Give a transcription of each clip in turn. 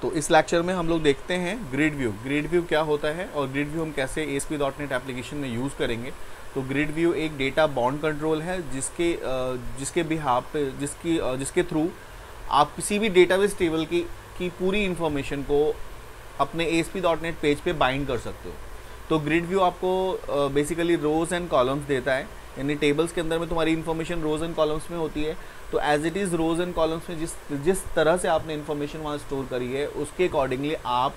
तो इस लेक्चर में हम लोग देखते हैं ग्रिड व्यू। ग्रिड व्यू क्या होता है और ग्रिड व्यू हम कैसे ASP.NET एप्लीकेशन में यूज़ करेंगे। तो ग्रिड व्यू एक डेटा बाउंड कंट्रोल है जिसके बिहाफ पे जिसके थ्रू आप किसी भी डेटाबेस टेबल की पूरी इन्फॉर्मेशन को अपने ASP.NET पेज पे बाइंड कर सकते हो। तो ग्रिड व्यू आपको बेसिकली रोज़ एंड कॉलम्स देता है, यानी टेबल्स के अंदर में तुम्हारी इन्फॉर्मेशन रोज़ एंड कॉलम्स में होती है। तो as it is rows and columns में जिस तरह से आपने इन्फॉर्मेशन वहाँ स्टोर करी है उसके अकॉर्डिंगली आप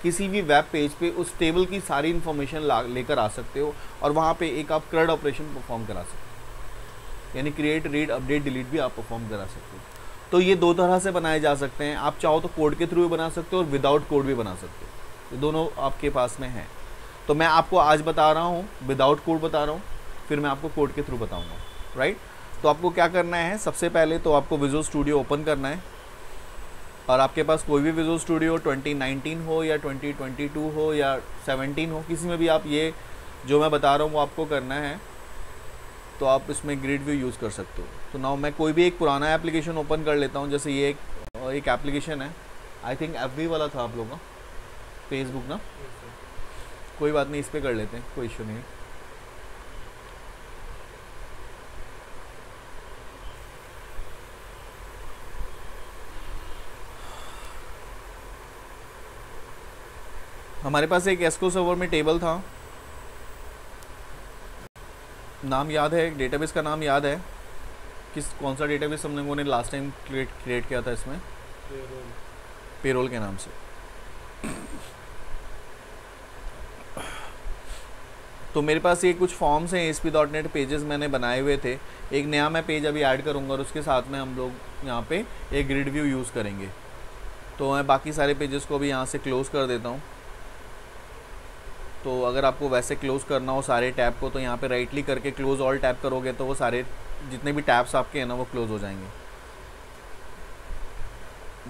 किसी भी वेब पेज पे उस टेबल की सारी इन्फॉर्मेशन लेकर आ सकते हो और वहाँ पे एक आप CRUD ऑपरेशन परफॉर्म करा सकते हो, यानी क्रिएट, रीड, अपडेट, डिलीट भी आप परफॉर्म करा सकते हो। तो ये दो तरह से बनाए जा सकते हैं। आप चाहो तो कोड के थ्रू भी बना सकते हो और विदाउट कोड भी बना सकते हो, ये दोनों आपके पास में हैं। तो मैं आपको आज बता रहा हूँ विदाउट कोड बता रहा हूँ, फिर मैं आपको कोड के थ्रू बताऊँगा, राइट। तो आपको क्या करना है, सबसे पहले तो आपको विजुअल स्टूडियो ओपन करना है और आपके पास कोई भी विजुअल स्टूडियो 2019 हो या 2022 हो या 17 हो, किसी में भी आप ये जो मैं बता रहा हूँ वो आपको करना है। तो आप इसमें ग्रिड व्यू यूज़ कर सकते हो। तो नाउ मैं कोई भी एक पुराना एप्लीकेशन ओपन कर लेता हूँ, जैसे ये एक एप्लीकेशन है, आई थिंक FB वाला था आप लोगों का, फेसबुक ना, कोई बात नहीं, इस पर कर लेते हैं, कोई इशू नहीं है। हमारे पास एक एसक्यू सर्वर में टेबल था, नाम याद है, डेटाबेस का नाम याद है, कौन सा डेटाबेस हम लोगों ने लास्ट टाइम क्रिएट किया था इसमें, पेरोल के नाम से। तो मेरे पास ये कुछ फॉर्म्स हैं ASP.NET पेजेस मैंने बनाए हुए थे। एक नया मैं पेज अभी ऐड करूँगा और उसके साथ में हम लोग यहाँ पे एक ग्रिड व्यू यूज़ करेंगे। तो मैं बाकी सारे पेजेस को भी यहाँ से क्लोज़ कर देता हूँ। तो अगर आपको वैसे क्लोज़ करना हो सारे टैब को, तो यहाँ पे राइट क्लिक करके क्लोज़ ऑल टैब करोगे तो वो सारे जितने भी टैब्स आपके हैं ना वो क्लोज़ हो जाएंगे।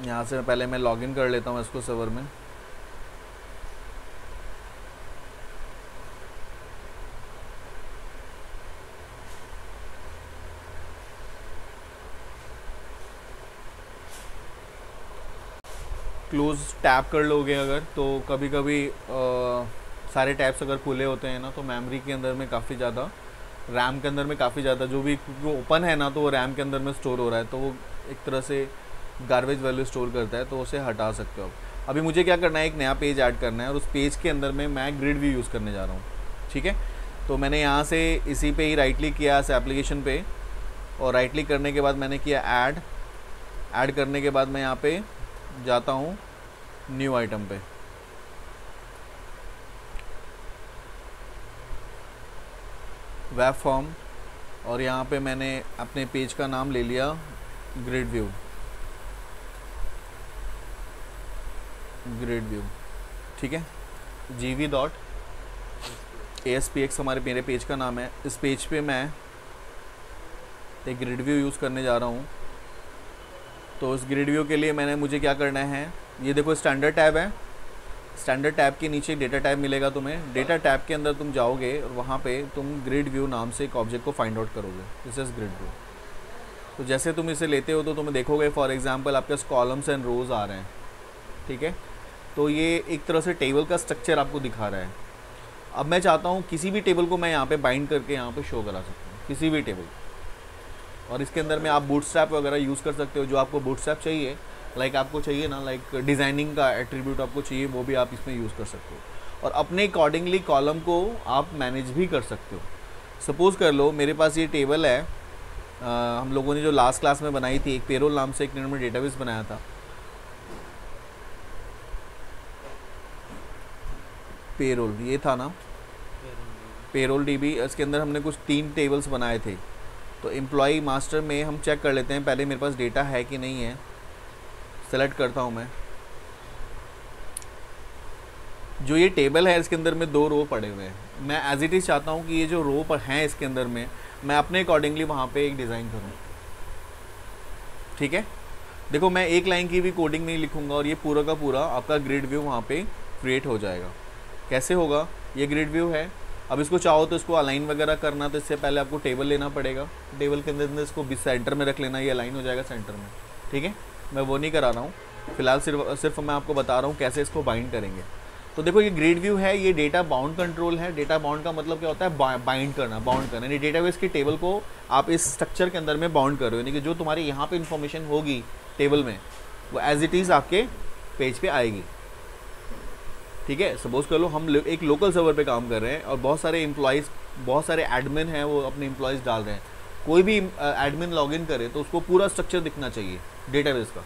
यहाँ से पहले मैं लॉगिन कर लेता हूँ इसको सर्वर में। क्लोज़ टैब कर लोगे अगर, तो कभी कभी सारे टैब्स अगर खुले होते हैं ना तो मेमोरी के अंदर में काफ़ी ज़्यादा, रैम के अंदर में काफ़ी ज़्यादा जो भी ओपन है ना तो वो रैम के अंदर में स्टोर हो रहा है, तो वो एक तरह से गार्बेज वैल्यू स्टोर करता है, तो उसे हटा सकते हो आप। अभी मुझे क्या करना है, एक नया पेज ऐड करना है और उस पेज के अंदर में मैं ग्रिड व्यू यूज़ करने जा रहा हूँ, ठीक है। तो मैंने यहाँ से इसी पे ही राइट क्लिक किया इस एप्लीकेशन पे, और राइट क्लिक करने के बाद मैंने किया ऐड करने के बाद मैं यहाँ पे जाता हूँ न्यू आइटम पे, वेब फॉर्म, और यहाँ पे मैंने अपने पेज का नाम ले लिया ग्रिड व्यू, ठीक है। gv.aspx मेरे पेज का नाम है। इस पेज पे मैं एक ग्रिड व्यू यूज़ करने जा रहा हूँ। तो इस ग्रिड व्यू के लिए मुझे क्या करना है, ये देखो स्टैंडर्ड टैब है, स्टैंडर्ड टैब के नीचे डेटा टैब मिलेगा तुम्हें। डेटा टैब के अंदर तुम जाओगे और वहाँ पे तुम ग्रिड व्यू नाम से एक ऑब्जेक्ट को फाइंड आउट करोगे, दिस इज़ ग्रिड व्यू। तो जैसे तुम इसे लेते हो तो तुम्हें देखोगे फॉर एग्जांपल आपके पास कॉलम्स एंड रोज़ आ रहे हैं, ठीक है। तो ये एक तरह से टेबल का स्ट्रक्चर आपको दिखा रहा है। अब मैं चाहता हूँ किसी भी टेबल को मैं यहाँ पे बाइंड करके यहाँ पे शो करा सकता हूँ, किसी भी टेबल, और इसके अंदर में आप बूटस्ट्रैप वगैरह यूज़ कर सकते हो। जो आपको बूटस्ट्रैप चाहिए, आपको चाहिए ना, डिज़ाइनिंग का एट्रीब्यूट आपको चाहिए, वो भी आप इसमें यूज़ कर सकते हो। और अपने अकॉर्डिंगली कॉलम को आप मैनेज भी कर सकते हो। सपोज़ कर लो मेरे पास ये टेबल है, हम लोगों ने जो लास्ट क्लास में बनाई थी, एक पेरोल नाम से एक में डेटाबेस बनाया था। पेरोल ये था ना, पेरोल DB, इसके अंदर हमने कुछ 3 टेबल्स बनाए थे। तो एम्प्लॉई मास्टर में हम चेक कर लेते हैं पहले मेरे पास डेटा है कि नहीं है। सेलेक्ट करता हूँ मैं, जो ये टेबल है इसके अंदर में 2 रो पड़े हुए हैं। मैं एज इट इज़ चाहता हूँ कि ये जो रो पर हैं इसके अंदर में मैं अपने अकॉर्डिंगली वहाँ पे एक डिज़ाइन करूँ, ठीक है। देखो मैं एक लाइन की भी कोडिंग नहीं लिखूँगा और ये पूरा का पूरा आपका ग्रिड व्यू वहाँ पे क्रिएट हो जाएगा। कैसे होगा, ये ग्रिड व्यू है। अब इसको चाहो तो इसको अलाइन वगैरह करना, तो इससे पहले आपको टेबल लेना पड़ेगा, टेबल के अंदर इसको सेंटर में रख लेना, ये अलाइन हो जाएगा सेंटर में, ठीक है। मैं वो नहीं करा रहा हूँ, फिलहाल सिर्फ मैं आपको बता रहा हूँ कैसे इसको बाइंड करेंगे। तो देखो ये ग्रिड व्यू है, ये डेटा बाउंड कंट्रोल है। डेटा बाउंड का मतलब क्या होता है, बाइंड करना, बाउंड करना, यानी डेटाबेस की टेबल को आप इस स्ट्रक्चर के अंदर में बाउंड कर रहे हो, यानी कि जो तुम्हारे यहाँ पे इन्फॉर्मेशन होगी टेबल में वो एज इट इज़ आपके पेज पे आएगी। ठीक है, सपोज कर लो हम एक लोकल सर्वर पे काम कर रहे हैं और बहुत सारे एम्प्लॉयज़, बहुत सारे एडमिन हैं, वो अपने एम्प्लॉयज़ डाल रहे हैं। कोई भी एडमिन लॉगिन करे तो उसको पूरा स्ट्रक्चर दिखना चाहिए डेटाबेस का,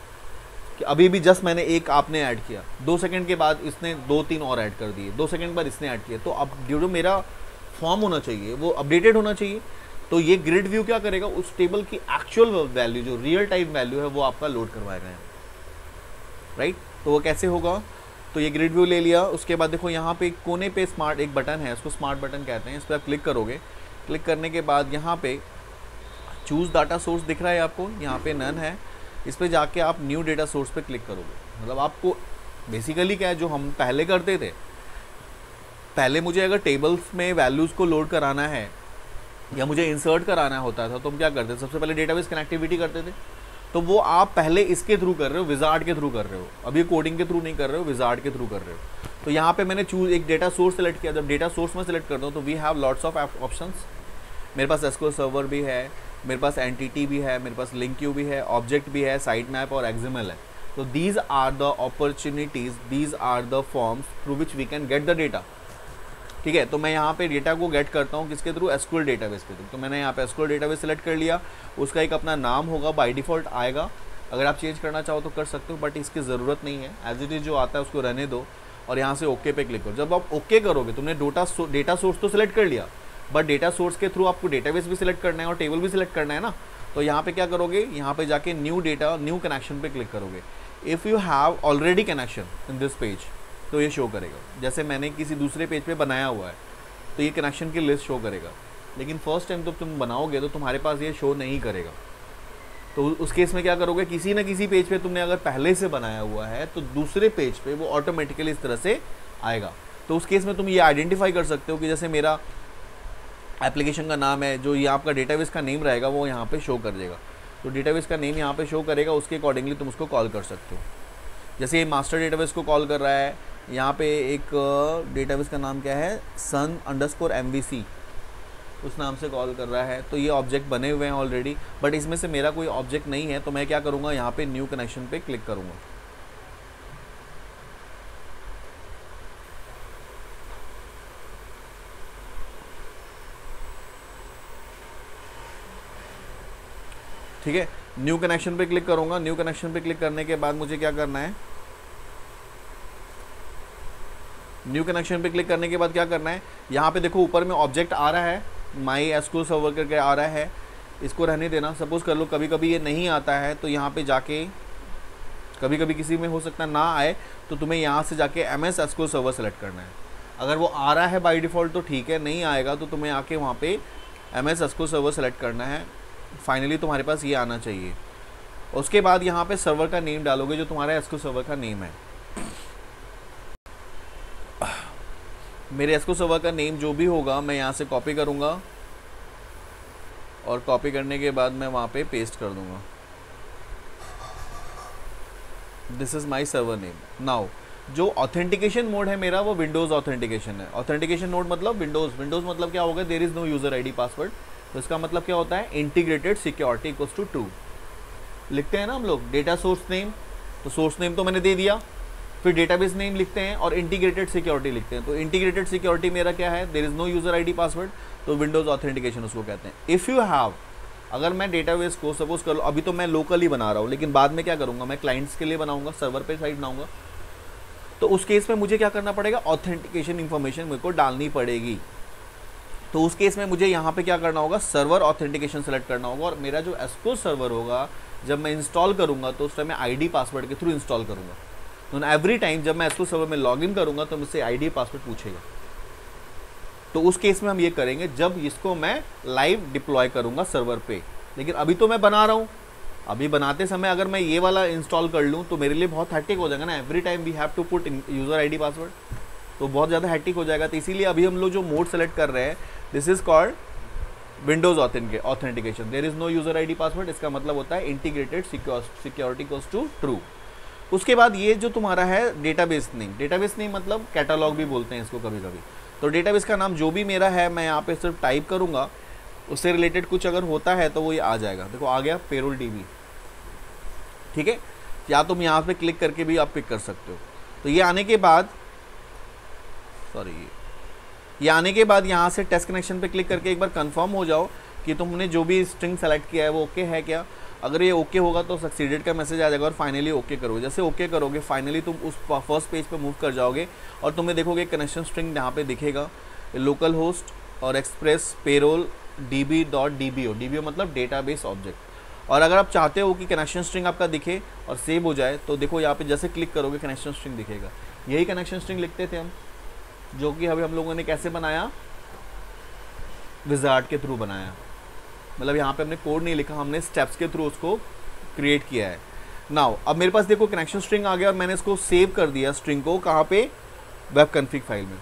कि अभी भी जस्ट मैंने एक आपने ऐड किया, 2 सेकंड के बाद इसने 2-3 और ऐड कर दिए, 2 सेकंड बाद इसने ऐड किया, तो अब जो मेरा फॉर्म होना चाहिए वो अपडेटेड होना चाहिए। तो ये ग्रिड व्यू क्या करेगा, उस टेबल की एक्चुअल वैल्यू, जो रियल टाइम वैल्यू है, वो आपका लोड करवाएगा यहाँ, राइट। तो वो कैसे होगा, तो ये ग्रिड व्यू ले लिया। उसके बाद देखो यहाँ पे कोने पे स्मार्ट एक बटन है, उसको स्मार्ट बटन कहते हैं। इस पर आप क्लिक करोगे, क्लिक करने के बाद यहाँ पे चूज़ डाटा सोर्स दिख रहा है आपको, यहाँ पे नन है। इस पर जाके आप न्यू डेटा सोर्स पे क्लिक करोगे। मतलब आपको बेसिकली क्या है, जो हम पहले करते थे, पहले मुझे अगर टेबल्स में वैल्यूज़ को लोड कराना है या मुझे इंसर्ट कराना होता था तो हम क्या करते थे, सबसे पहले डेटाबेस कनेक्टिविटी करते थे। तो वो आप पहले इसके थ्रू कर रहे हो, विजार्ड के थ्रू कर रहे हो, अभी कोडिंग के थ्रू नहीं कर रहे हो, विजार्ड के थ्रू कर रहे हो। तो यहाँ पे मैंने चूज एक डेटा सोर्स सेलेक्ट किया। जब डेटा सोर्स में सेलेक्ट करता हूँ तो we have lots of options. मेरे पास एसक्यूएल सर्वर भी है, मेरे पास एंटिटी भी है, मेरे पास लिंक क्यू भी है, ऑब्जेक्ट भी है, साइट मैप और एक्सएमएल है। तो these are the opportunities, these are the forms through which we can get the data. ठीक है, तो मैं यहाँ पे डेटा को गेट करता हूँ किसके थ्रू, एसक्यूएल डेटाबेस के थ्रू। तो मैंने यहाँ पे एसक्यूएल डेटाबेस सेलेक्ट कर लिया, उसका एक अपना नाम होगा, बाय डिफ़ॉल्ट आएगा। अगर आप चेंज करना चाहो तो कर सकते हो, बट इसकी ज़रूरत नहीं है, एज इट इज़ जो आता है उसको रहने दो और यहाँ से ओके पे क्लिक करो। जब आप ओके करोगे, तुमने डेटा सोर्स तो सिलेक्ट कर लिया, बट डेटा सोर्स के थ्रू आपको डेटाबेस भी सिलेक्ट करना है और टेबल भी सिलेक्ट करना है ना। तो यहाँ पे क्या करोगे, यहाँ पे जाके न्यू डेटा, न्यू कनेक्शन पे क्लिक करोगे। If you have already connection in this page तो ये शो करेगा। जैसे मैंने किसी दूसरे पेज पे बनाया हुआ है तो ये कनेक्शन की लिस्ट शो करेगा, लेकिन फर्स्ट टाइम तो तुम बनाओगे तो तुम्हारे पास ये शो नहीं करेगा। तो उस केस में क्या करोगे, किसी ना किसी पेज पे तुमने अगर पहले से बनाया हुआ है तो दूसरे पेज पे वो ऑटोमेटिकली इस तरह से आएगा। तो उस केस में तुम ये आइडेंटिफाई कर सकते हो कि जैसे मेरा एप्लीकेशन का नाम है, जो ये आपका डेटाबेस का नेम रहेगा वो यहाँ पे शो कर देगा। तो डेटाबेस का नेम यहाँ पे शो करेगा, उसके अकॉर्डिंगली तुम उसको कॉल कर सकते हो। जैसे ये मास्टर डेटाबेस को कॉल कर रहा है, यहाँ पे एक डेटाबेस का नाम क्या है, sun_MVC, उस नाम से कॉल कर रहा है। तो ये ऑब्जेक्ट बने हुए हैं ऑलरेडी, बट इसमें से मेरा कोई ऑब्जेक्ट नहीं है। तो मैं क्या करूँगा, यहाँ पे न्यू कनेक्शन पे क्लिक करूँगा। ठीक है, न्यू कनेक्शन पे क्लिक करूँगा। न्यू कनेक्शन पे क्लिक करने के बाद मुझे क्या करना है, न्यू कनेक्शन पे क्लिक करने के बाद क्या करना है, यहाँ पे देखो ऊपर में ऑब्जेक्ट आ रहा है, माई एसक्यूएल सर्वर करके आ रहा है, इसको रहने देना। सपोज़ कर लो कभी कभी ये नहीं आता है तो यहाँ पे जाके, कभी कभी किसी में हो सकता है ना आए, तो तुम्हें यहाँ से जाके MS एसक्यूएल सर्वर सेलेक्ट करना है। अगर वो आ रहा है बाय डिफ़ॉल्ट तो ठीक है, नहीं आएगा तो तुम्हें आके वहाँ पे MS एसक्यूएल सर्वर सेलेक्ट करना है। फाइनली तुम्हारे पास ये आना चाहिए। उसके बाद यहाँ पे सर्वर का नेम डालोगे, जो तुम्हारा एसक्यूएल सर्वर का नेम है। मेरे एसक्यूएल सर्वर का नेम जो भी होगा मैं यहाँ से कॉपी करूँगा और कॉपी करने के बाद मैं वहाँ पे पेस्ट कर दूँगा। This is my server name. Now जो ऑथेंटिकेशन मोड है मेरा, वो विंडोज़ ऑथेंटिकेशन है। ऑथेंटिकेशन मोड मतलब विंडोज़ मतलब क्या होगा, there is no user ID password. तो इसका मतलब क्या होता है, integrated security equals to true. लिखते हैं ना हम लोग डेटा सोर्स नेम, तो सोर्स नेम तो मैंने दे दिया, फिर डेटाबेस नेम लिखते हैं और इंटीग्रेटेड सिक्योरिटी लिखते हैं। तो इंटीग्रेटेड सिक्योरिटी मेरा क्या है, there is no user ID password, तो विंडोज़ ऑथेंटिकेशन उसको कहते हैं। इफ़ यू हैव, अगर मैं डेटाबेस को सपोज कर लो, अभी तो मैं लोकली बना रहा हूँ, लेकिन बाद में क्या करूँगा, मैं क्लाइंट्स के लिए बनाऊँगा, सर्वर पे साइट बनाऊँगा, तो उस केस में मुझे क्या करना पड़ेगा, ऑथेंटिकेशन इन्फॉर्मेशन मेरे को डालनी पड़ेगी। तो उस केस में मुझे यहाँ पे क्या करना होगा, सर्वर ऑथेंटिकेशन सेलेक्ट करना होगा, और मेरा जो एसक्यूएल सर्वर होगा जब मैं इंस्टॉल करूँगा तो उस टाइम मैं ID पासवर्ड के थ्रू इंस्टॉल करूँगा। तो एवरी टाइम जब मैं एसक्यूएल सर्वर में लॉगिन करूँगा तो मुझसे ID पासवर्ड पूछेगा। तो उस केस में हम ये करेंगे जब इसको मैं लाइव डिप्लॉय करूँगा सर्वर पे। लेकिन अभी तो मैं बना रहा हूँ, अभी बनाते समय अगर मैं ये वाला इंस्टॉल कर लूँ तो मेरे लिए बहुत हैक्टिक हो जाएगा ना, every time we have to put user ID password, तो बहुत ज़्यादा हैक्टिक हो जाएगा। तो इसीलिए अभी हम लोग जो मोड सेलेक्ट कर रहे हैं, this is called Windows authentication. There is no user ID password. इसका मतलब होता है integrated security equals to true. उसके बाद ये जो तुम्हारा है डेटाबेस नेम मतलब कैटलॉग भी बोलते हैं इसको कभी कभी। तो डेटाबेस का नाम जो भी मेरा है मैं यहाँ पे सिर्फ टाइप करूँगा, उससे रिलेटेड कुछ अगर होता है तो वो ये आ जाएगा। देखो आ गया पेरोल DB, ठीक है। या तुम यहाँ पे क्लिक करके भी आप पिक कर सकते हो। तो ये आने के बाद ये आने के बाद यहाँ से टेस्ट कनेक्शन पे क्लिक करके एक बार कंफर्म हो जाओ कि तुमने जो भी स्ट्रिंग सेलेक्ट किया है वो ओके है क्या। अगर ये ओके होगा तो सक्सीडेड का मैसेज आ जाएगा और फाइनली ओके करोगे। जैसे ओके करोगे फाइनली तुम उस फर्स्ट पेज पे मूव कर जाओगे और तुम्हें देखोगे कनेक्शन स्ट्रिंग यहाँ पे दिखेगा, लोकल होस्ट और एक्सप्रेस पेरोल DB.DBO मतलब डेटाबेस ऑब्जेक्ट। और अगर आप चाहते हो कि कनेक्शन स्ट्रिंग आपका दिखे और सेव हो जाए तो देखो यहाँ पे जैसे क्लिक करोगे कनेक्शन स्ट्रिंग दिखेगा। यही कनेक्शन स्ट्रिंग लिखते थे हम, जो कि अभी हम लोगों ने कैसे बनाया, विजार्ड के थ्रू बनाया। मतलब यहाँ पे हमने कोड नहीं लिखा, हमने स्टेप्स के थ्रू उसको क्रिएट किया है। नाउ अब मेरे पास देखो कनेक्शन स्ट्रिंग आ गया और मैंने इसको सेव कर दिया स्ट्रिंग को, कहाँ पे, वेब कॉन्फ़िग फाइल में।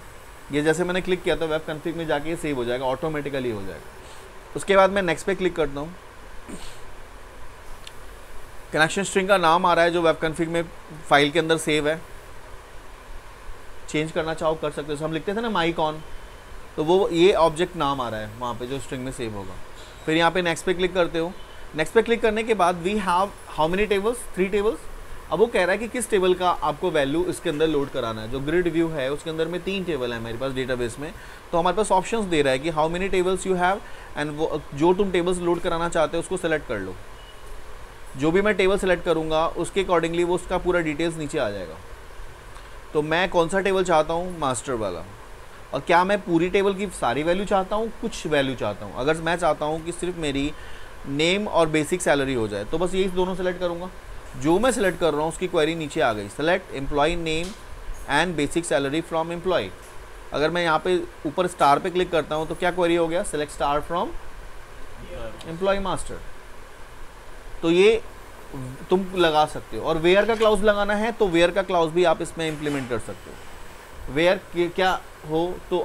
ये जैसे मैंने क्लिक किया तो वेब कॉन्फ़िग में जाके सेव हो जाएगा, ऑटोमेटिकली हो जाएगा। उसके बाद मैं नेक्स्ट पे क्लिक करता हूँ, कनेक्शन स्ट्रिंग का नाम आ रहा है जो वेब कॉन्फ़िग में फाइल के अंदर सेव है। चेंज करना चाहो कर सकते हो। हम लिखते थे ना माइकॉन, तो वो ये ऑब्जेक्ट नाम आ रहा है वहाँ पे जो स्ट्रिंग में सेव होगा। फिर यहाँ पे नेक्स्ट पे क्लिक करते हो। नेक्स्ट पे क्लिक करने के बाद we have how many tables, 3 tables. अब वो कह रहा है कि किस टेबल का आपको वैल्यू इसके अंदर लोड कराना है। जो ग्रिड व्यू है उसके अंदर में 3 टेबल है मेरे पास डेटाबेस में, तो हमारे पास ऑप्शंस दे रहा है कि how many tables you have and वो जो तुम टेबल्स लोड कराना चाहते हो उसको सेलेक्ट कर लो। जो भी मैं टेबल सेलेक्ट करूँगा उसके अकॉर्डिंगली वो उसका पूरा डिटेल्स नीचे आ जाएगा। तो मैं कौन सा टेबल चाहता हूँ, मास्टर वाला। और क्या मैं पूरी टेबल की सारी वैल्यू चाहता हूँ, कुछ वैल्यू चाहता हूँ। अगर मैं चाहता हूँ कि सिर्फ मेरी नेम और बेसिक सैलरी हो जाए तो बस यही दोनों सेलेक्ट करूँगा। जो मैं सेलेक्ट कर रहा हूँ उसकी क्वेरी नीचे आ गई, select employ name and basic salary from employ. अगर मैं यहाँ पे ऊपर स्टार पे क्लिक करता हूँ तो क्या क्वेरी हो गया, select star from employ master. तो ये तुम लगा सकते हो। और वेयर का क्लाउज लगाना है तो वेयर का क्लाउज भी आप इसमें इंप्लीमेंट कर सकते हो। वेयर क्या हो तो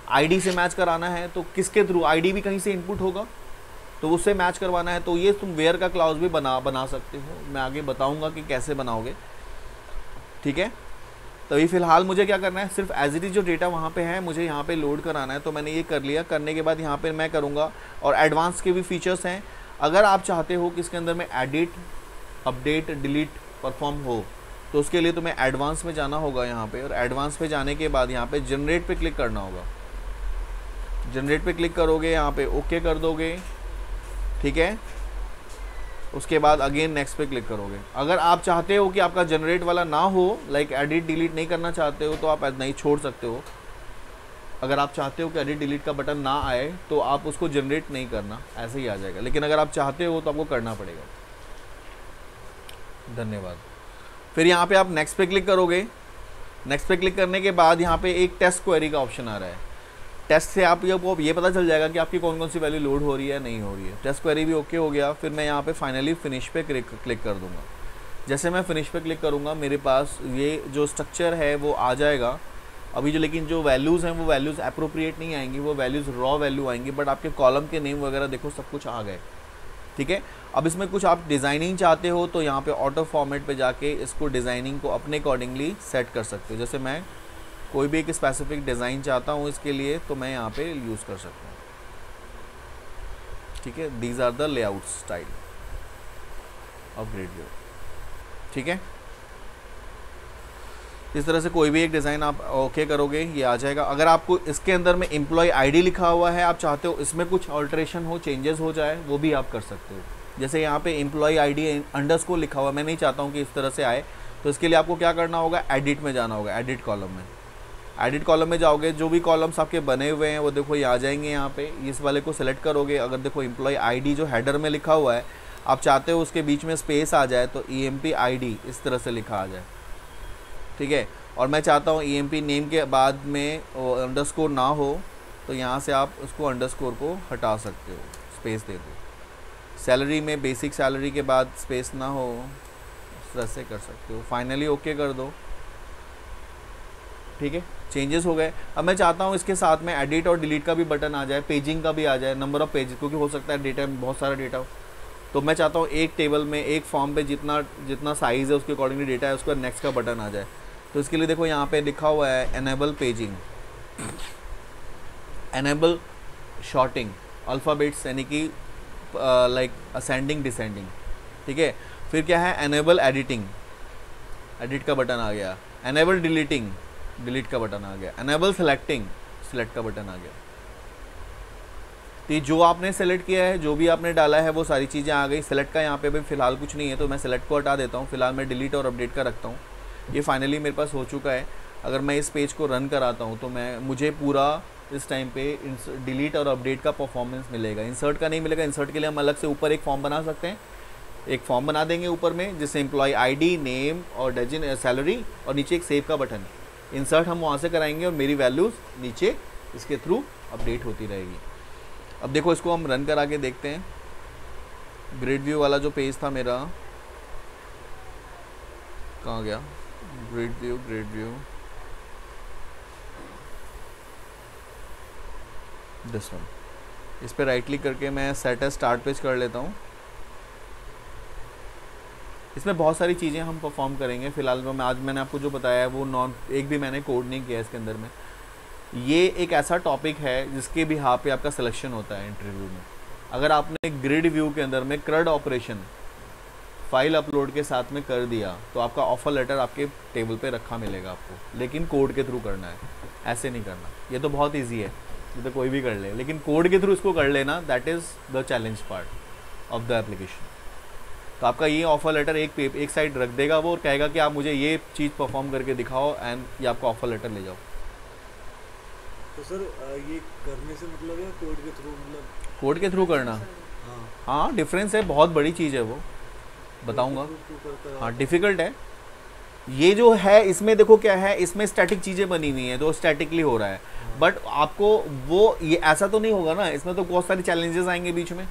आईडी से मैच कराना है तो किसके थ्रू, आईडी भी कहीं से इनपुट होगा तो उससे मैच करवाना है तो ये तुम वेयर का क्लाउज भी बना सकते हो। मैं आगे बताऊंगा कि कैसे बनाओगे, ठीक है। तो ये फिलहाल मुझे क्या करना है, सिर्फ एज इट इज जो डेटा वहाँ पे है मुझे यहाँ पे लोड कराना है। तो मैंने ये कर लिया। करने के बाद यहाँ पे मैं करूँगा, और एडवांस के भी फीचर्स हैं। अगर आप चाहते हो कि इसके अंदर में एडिट, अपडेट, डिलीट परफॉर्म हो तो उसके लिए तुम्हें एडवांस में जाना होगा यहाँ पे। और एडवांस पे जाने के बाद यहाँ पे जनरेट पे क्लिक करना होगा। जनरेट पे क्लिक करोगे, यहाँ पे ओके कर दोगे, ठीक है। उसके बाद अगेन नेक्स्ट पे क्लिक करोगे। अगर आप चाहते हो कि आपका जनरेट वाला ना हो, लाइक एडिट डिलीट नहीं करना चाहते हो तो आप नहीं छोड़ सकते हो। अगर आप चाहते हो कि एडिट डिलीट का बटन ना आए तो आप उसको जनरेट नहीं करना, ऐसे ही आ जाएगा। लेकिन अगर आप चाहते हो तो आपको करना पड़ेगा। धन्यवाद। फिर यहाँ पे आप नेक्स्ट पे क्लिक करोगे। नेक्स्ट पे क्लिक करने के बाद यहाँ पे एक टेस्ट क्वेरी का ऑप्शन आ रहा है। टेस्ट से आपको ये पता चल जाएगा कि आपकी कौन कौन सी वैल्यू लोड हो रही है, नहीं हो रही है। टेस्ट क्वेरी भी ओके हो गया। फिर मैं यहाँ पे फाइनली फिनिश पे क्लिक कर दूंगा। जैसे मैं फिनिश पे क्लिक करूँगा मेरे पास ये जो स्ट्रक्चर है वो आ जाएगा। अभी जो लेकिन जो वैल्यूज़ हैं वो वैल्यूज़ अप्रोप्रिएट नहीं आएंगी, वो वैल्यूज़ रॉ वैल्यू आएंगी। बट आपके कॉलम के नेम वगैरह देखो सब कुछ आ गए, ठीक है। अब इसमें कुछ आप डिज़ाइनिंग चाहते हो तो यहाँ पे ऑटो फॉर्मेट पे जाके इसको डिज़ाइनिंग को अपने अकॉर्डिंगली सेट कर सकते हो। जैसे मैं कोई भी एक स्पेसिफिक डिज़ाइन चाहता हूँ इसके लिए तो मैं यहाँ पे यूज़ कर सकता हूँ, ठीक है। These are the layout style of grid view, ठीक है। इस तरह से कोई भी एक डिज़ाइन आप ओके करोगे ये आ जाएगा। अगर आपको इसके अंदर में एम्प्लॉय आईडी लिखा हुआ है, आप चाहते हो इसमें कुछ ऑल्ट्रेशन हो, चेंजेस हो जाए, वो भी आप कर सकते हो। जैसे यहाँ पे एम्प्लॉय आईडी अंडरस्कोर लिखा हुआ, मैं नहीं चाहता हूँ कि इस तरह से आए, तो इसके लिए आपको क्या करना होगा, एडिट में जाना होगा। एडिट कॉलम में, एडिट कॉलम में जाओगे, जो भी कॉलम्स आपके बने हुए हैं वो देखो ये आ जाएंगे। यहाँ पे इस वाले को सिलेक्ट करोगे। अगर देखो एम्प्लॉय आईडी जो हेडर में लिखा हुआ है, आप चाहते हो उसके बीच में स्पेस आ जाए तो EMP ID इस तरह से लिखा आ जाए, ठीक है। और मैं चाहता हूँ EMP नेम के बाद में अंडरस्कोर ना हो तो यहाँ से आप उसको अंडरस्कोर को हटा सकते हो, स्पेस दे दो। सैलरी में बेसिक सैलरी के बाद स्पेस ना हो, इस तरह से कर सकते हो। फाइनली ओके कर दो, ठीक है। चेंजेस हो गए। अब मैं चाहता हूँ इसके साथ में एडिट और डिलीट का भी बटन आ जाए, पेजिंग का भी आ जाए, नंबर ऑफ पेजेस, क्योंकि हो सकता है डेटा में बहुत सारा डेटा हो। तो मैं चाहता हूँ एक टेबल में एक फॉर्म पे जितना जितना साइज़ है उसके अकॉर्डिंगली डेटा है उसका नेक्स्ट का बटन आ जाए। तो इसके लिए देखो यहाँ पे लिखा हुआ है enable paging, enable sorting alphabets, यानी कि लाइक असेंडिंग डिसेंडिंग, ठीक है। फिर क्या है, एनेबल एडिटिंग, एडिट का बटन आ गया। एनेबल डिलीटिंग, डिलीट का बटन आ गया। एनेबल सेलेक्टिंग, सिलेक्ट का बटन आ गया। तो ये जो आपने सेलेक्ट किया है, जो भी आपने डाला है वो सारी चीज़ें आ गई। सेलेक्ट का यहाँ पे भी फ़िलहाल कुछ नहीं है तो मैं सेलेक्ट को हटा देता हूँ। फिलहाल मैं डिलीट और अपडेट का रखता हूँ। ये फाइनली मेरे पास हो चुका है। अगर मैं इस पेज को रन कराता हूँ तो मुझे पूरा इस टाइम पे डिलीट और अपडेट का परफॉर्मेंस मिलेगा। इंसर्ट का नहीं मिलेगा। इंसर्ट के लिए हम अलग से ऊपर एक फॉर्म बना सकते हैं। एक फॉर्म बना देंगे ऊपर में, जिससे एम्प्लॉय आईडी, नेम और डजन सैलरी, और नीचे एक सेव का बटन है। इंसर्ट हम वहाँ से कराएंगे और मेरी वैल्यूज़ नीचे इसके थ्रू अपडेट होती रहेगी। अब देखो इसको हम रन करा के देखते हैं। ग्रिड व्यू वाला जो पेज था मेरा, कहाँ गया? Grid view, grid view, this one. इस पे राइट क्लिक करके मैं सेट एज स्टार्ट पेज कर लेता हूँ। इसमें बहुत सारी चीज़ें हम परफॉर्म करेंगे। फिलहाल तो आज मैंने आपको जो बताया है वो एक भी मैंने कोड नहीं किया इसके अंदर में। ये एक ऐसा टॉपिक है जिसके भी यहाँ पे आपका सिलेक्शन होता है इंटरव्यू में। अगर आपने ग्रिड व्यू के अंदर में क्रड ऑपरेशन फाइल अपलोड के साथ में कर दिया तो आपका ऑफर लेटर आपके टेबल पे रखा मिलेगा आपको, लेकिन कोड के थ्रू करना है, ऐसे नहीं करना। ये तो बहुत ईजी है, ये तो कोई भी कर ले, लेकिन कोड के थ्रू इसको कर लेना, that is the challenge part of the application. तो आपका ये ऑफर लेटर एक साइड रख देगा वो, और कहेगा कि आप मुझे ये चीज़ परफॉर्म करके दिखाओ, एंड ये आपका ऑफर लेटर ले जाओ। तो सर ये करने से मतलब है कोड के थ्रू, मतलब कोड के थ्रू करना? हाँ, डिफरेंस है, बहुत बड़ी चीज़ है वो, बताऊंगा। हाँ, डिफ़िकल्ट है ये जो है। इसमें देखो क्या है, इसमें स्टैटिक चीज़ें बनी हुई हैं तो स्टैटिकली हो रहा है। बट आपको वो ये ऐसा तो नहीं होगा ना, इसमें तो बहुत सारे चैलेंजेस आएंगे बीच में,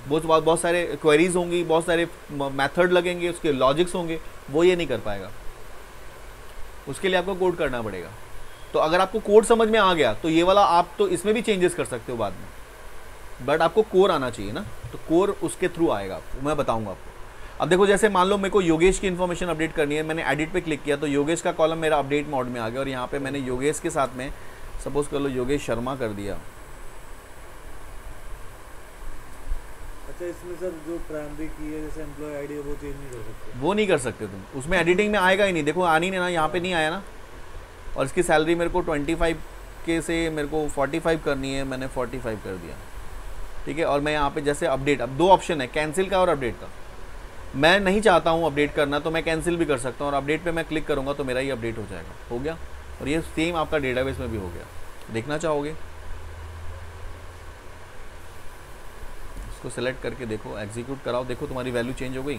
बहुत सारे क्वेरीज होंगी, बहुत सारे मेथड लगेंगे, उसके लॉजिक्स होंगे, वो ये नहीं कर पाएगा। उसके लिए आपको कोड करना पड़ेगा। तो अगर आपको कोड समझ में आ गया तो ये वाला आप तो इसमें भी चेंजेस कर सकते हो बाद में, बट आपको कोर आना चाहिए ना, तो कोर उसके थ्रू आएगा आपको, मैं बताऊंगा आपको। अब देखो जैसे मान लो मेरे को योगेश की इन्फॉर्मेशन अपडेट करनी है, मैंने एडिट पे क्लिक किया तो योगेश का कॉलम मेरा अपडेट मोड में आ गया, और यहाँ पे मैंने योगेश के साथ में सपोज कर लो योगेश शर्मा कर दिया। अच्छा, इसमें सर जो प्राइमरी की है जैसे एम्प्लॉय आईडी वो चेंज नहीं कर सकते? वो नहीं कर सकते तुम, उसमें एडिटिंग में आएगा ही नहीं। देखो आनी नहीं ना, यहाँ पे नहीं आया ना। और इसकी सैलरी मेरे को 25 के से मेरे को 45 करनी है, मैंने 45 कर दिया, ठीक है। और मैं यहाँ पे जैसे अपडेट, अब दो ऑप्शन है, कैंसिल का और अपडेट का। मैं नहीं चाहता हूँ अपडेट करना तो मैं कैंसिल भी कर सकता हूँ, और अपडेट पे मैं क्लिक करूँगा तो मेरा ये अपडेट हो जाएगा, हो गया। और ये सेम आपका डेटाबेस में भी हो गया। देखना चाहोगे? इसको सेलेक्ट करके देखो, एग्जीक्यूट कराओ, देखो तुम्हारी वैल्यू चेंज हो गई।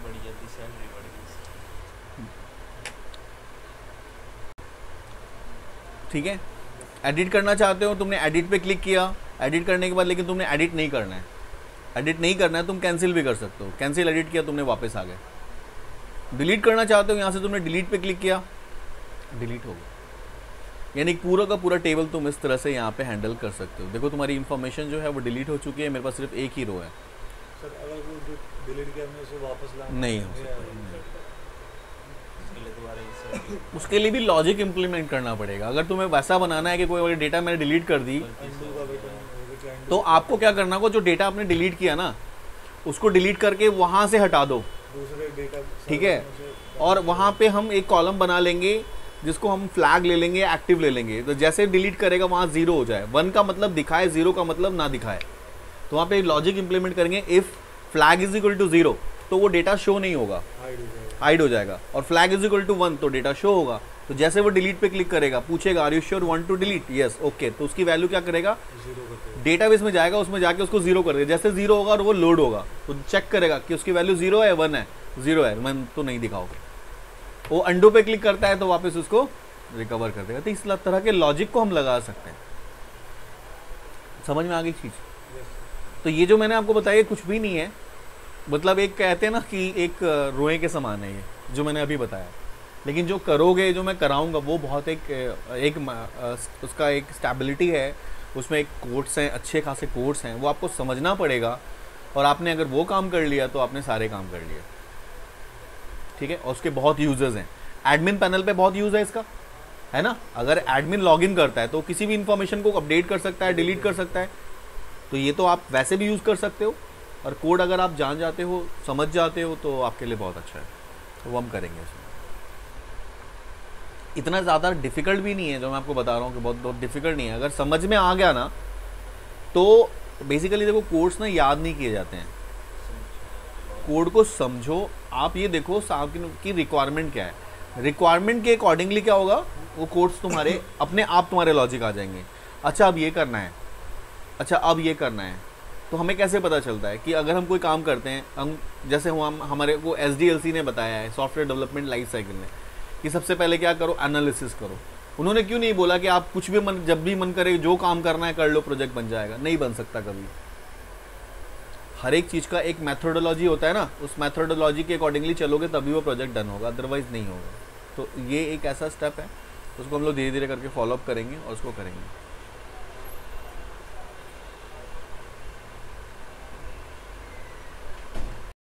बड़ी जल्दी सैलरी बढ़ गई। ठीक है। एडिट करना चाहते हो, तुमने एडिट पे क्लिक किया, एडिट करने के बाद लेकिन तुमने एडिट नहीं करना है, एडिट नहीं करना है, तुम कैंसिल भी कर सकते हो। कैंसिल एडिट किया तुमने, वापस आ गए। डिलीट करना चाहते हो, यहाँ से तुमने डिलीट पे क्लिक किया, डिलीट हो गया। यानी पूरा का पूरा टेबल तुम इस तरह से यहाँ पे हैंडल कर सकते हो। देखो तुम्हारी इन्फॉर्मेशन जो है वो डिलीट हो चुकी है, मेरे पास सिर्फ एक ही रो है। सर अगर वो जो डिलीट किया हमने उसे वापस लाना नहीं हो सकता। उसके लिए दोबारा insert उसके लिए भी लॉजिक इम्प्लीमेंट करना पड़ेगा। अगर तुम्हें वैसा बनाना है कि कोई डेटा मैंने डिलीट कर दी, undo का बटन तो आपको क्या करना होगा, जो डेटा आपने डिलीट किया ना उसको डिलीट करके वहाँ से हटा दो, दूसरे डेटा, ठीक है। और वहाँ पे हम एक कॉलम बना लेंगे जिसको हम फ्लैग ले लेंगे, एक्टिव ले लेंगे। तो जैसे डिलीट करेगा वहाँ 0 हो जाए, 1 का मतलब दिखाए, 0 का मतलब ना दिखाए। तो वहाँ पे लॉजिक इंप्लीमेंट करेंगे, if flag is equal to 0 तो वो डेटा शो नहीं होगा, हाइड हो जाएगा। और फ्लैग इज इक्वल टू 1 तो डेटा शो होगा। तो जैसे वो डिलीट पे क्लिक करेगा, पूछेगा are you sure want to delete, yes okay, तो उसकी वैल्यू क्या करेगा, डेटाबेस में जाएगा, उसमें जाके उसको 0 कर देगा। जैसे 0 होगा और वो लोड होगा तो चेक करेगा कि उसकी वैल्यू 0 है, 1 है, 0 है, 1 तो नहीं दिखाओगे। वो अंडू पे क्लिक करता है तो वापस उसको रिकवर कर देगा। तो इस तरह के लॉजिक को हम लगा सकते हैं। समझ में आ गई चीज़? तो ये जो मैंने आपको बताया कुछ भी नहीं है, मतलब एक कहते हैं ना कि एक रोए के समान है ये जो मैंने अभी बताया। लेकिन जो करोगे, जो मैं कराऊंगा वो बहुत एक उसका एक स्टेबिलिटी है, उसमें एक कोड्स हैं, अच्छे खासे कोड्स हैं, वो आपको समझना पड़ेगा। और आपने अगर वो काम कर लिया तो आपने सारे काम कर लिए, ठीक है। और उसके बहुत यूजर्स हैं, एडमिन पैनल पे बहुत यूज़ है इसका, है ना। अगर एडमिन लॉगिन करता है तो किसी भी इंफॉर्मेशन को अपडेट कर सकता है, डिलीट कर सकता है। तो ये तो आप वैसे भी यूज़ कर सकते हो, और कोड अगर आप जान जाते हो, समझ जाते हो, तो आपके लिए बहुत अच्छा है। तो वो हम करेंगे इसमें। इतना ज़्यादा डिफ़िकल्ट भी नहीं है जो मैं आपको बता रहा हूँ कि बहुत बहुत डिफ़िकल्ट नहीं है। अगर समझ में आ गया ना तो बेसिकली देखो कोड्स ना याद नहीं किए जाते हैं, कोड को समझो। आप ये देखो की रिक्वायरमेंट क्या है, रिक्वायरमेंट के अकॉर्डिंगली क्या होगा, वो कोड्स तुम्हारे अपने आप तुम्हारे लॉजिक आ जाएंगे। अच्छा अब ये करना है, अच्छा अब ये करना है। तो हमें कैसे पता चलता है कि अगर हम कोई काम करते हैं, हम जैसे हम हमारे को SDLC ने बताया है, सॉफ्टवेयर डेवलपमेंट लाइफ साइकिल में, कि सबसे पहले क्या करो, एनालिसिस करो। उन्होंने क्यों नहीं बोला कि आप कुछ भी जब भी मन करे जो काम करना है कर लो, प्रोजेक्ट बन जाएगा? नहीं बन सकता कभी। हर एक चीज़ का एक मैथोडोलॉजी होता है ना, उस मैथोडोलॉजी के अकॉर्डिंगली चलोगे तभी वो प्रोजेक्ट डन होगा, अदरवाइज नहीं होगा। तो ये एक ऐसा स्टेप है, उसको हम लोग धीरे धीरे करके फॉलोअप करेंगे और उसको करेंगे।